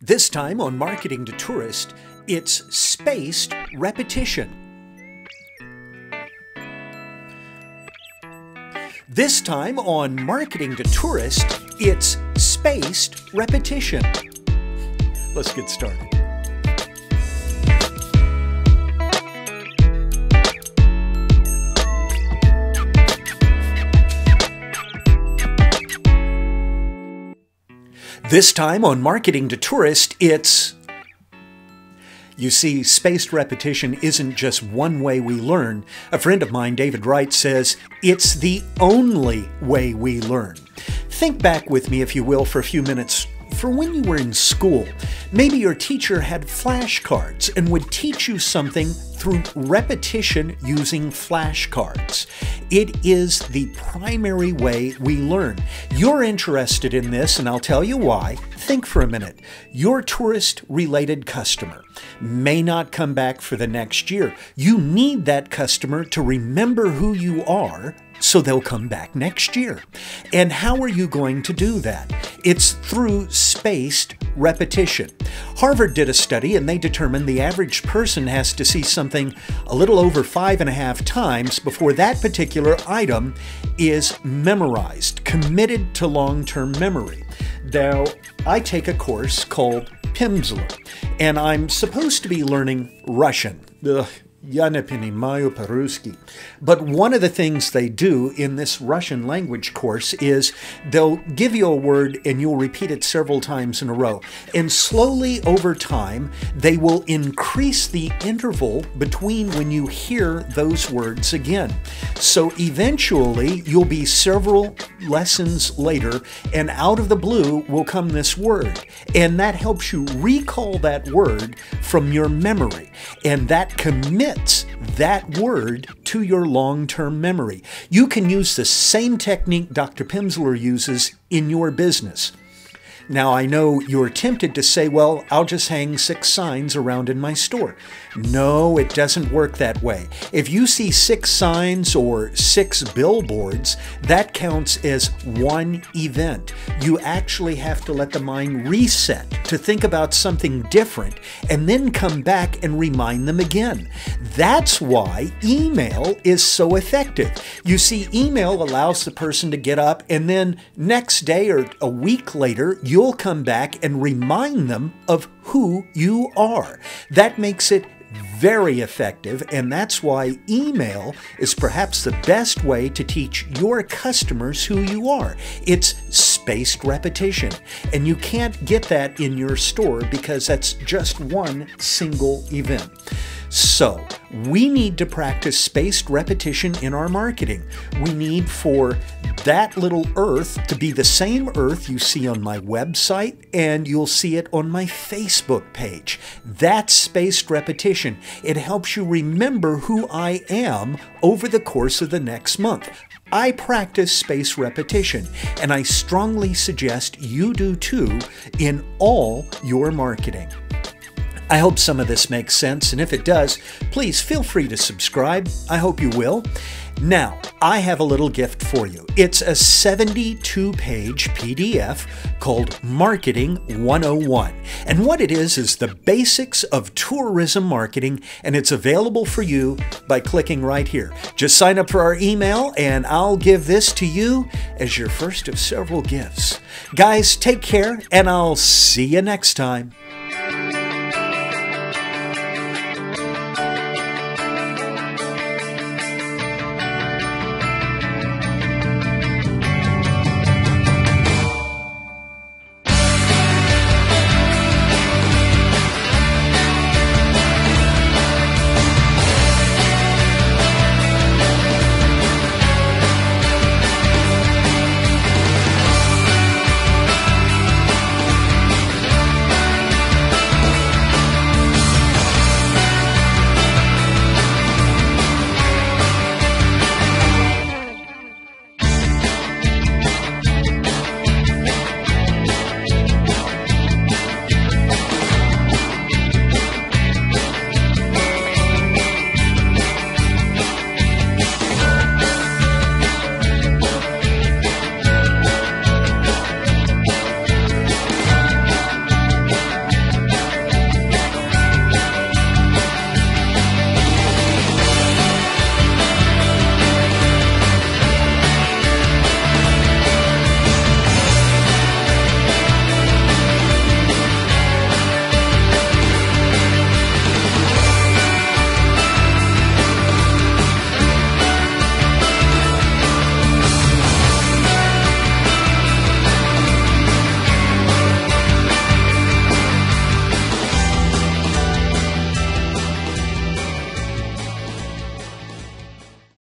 This time on Marketing to Tourist, it's spaced repetition. This time on Marketing to Tourist, it's spaced repetition. Let's get started. This time on Marketing to Tourist, it's... You see, spaced repetition isn't just one way we learn. A friend of mine, David Wright, says it's the only way we learn. Think back with me, if you will, for a few minutes for when you were in school. Maybe your teacher had flashcards and would teach you something through repetition using flashcards. It is the primary way we learn. You're interested in this, and I'll tell you why. Think for a minute. Your tourist-related customer may not come back for the next year. You need that customer to remember who you are, so they'll come back next year. And how are you going to do that? It's through spaced repetition. Harvard did a study and they determined the average person has to see something a little over 5.5 times before that particular item is memorized, committed to long-term memory. Now, I take a course called Pimsleur, and I'm supposed to be learning Russian. Я не понимаю по-русски. But one of the things they do in this Russian language course is they'll give you a word and you'll repeat it several times in a row. And slowly over time, they will increase the interval between when you hear those words again. So eventually, you'll be several lessons later, and out of the blue will come this word. And that helps you recall that word from your memory. And that commits that word to your long-term memory. You can use the same technique Dr. Pimsleur uses in your business. Now, I know you're tempted to say, well, I'll just hang 6 signs around in my store. No, it doesn't work that way. If you see 6 signs or 6 billboards, that counts as one event. You actually have to let the mind reset to think about something different and then come back and remind them again. That's why email is so effective. You see, email allows the person to get up and then next day or a week later, you'll come back and remind them of who you are. That makes it very effective, and that's why email is perhaps the best way to teach your customers who you are. It's spaced repetition, and you can't get that in your store because that's just one single event. So, we need to practice spaced repetition in our marketing. We need for that little earth to be the same earth you see on my website, and you'll see it on my Facebook page. That's spaced repetition. It helps you remember who I am over the course of the next month. I practice spaced repetition, and I strongly suggest you do too in all your marketing. I hope some of this makes sense, and if it does, please feel free to subscribe. I hope you will. Now, I have a little gift for you. It's a 72-page PDF called Marketing 101. And what it is the basics of tourism marketing, and it's available for you by clicking right here. Just sign up for our email, and I'll give this to you as your first of several gifts. Guys, take care, and I'll see you next time.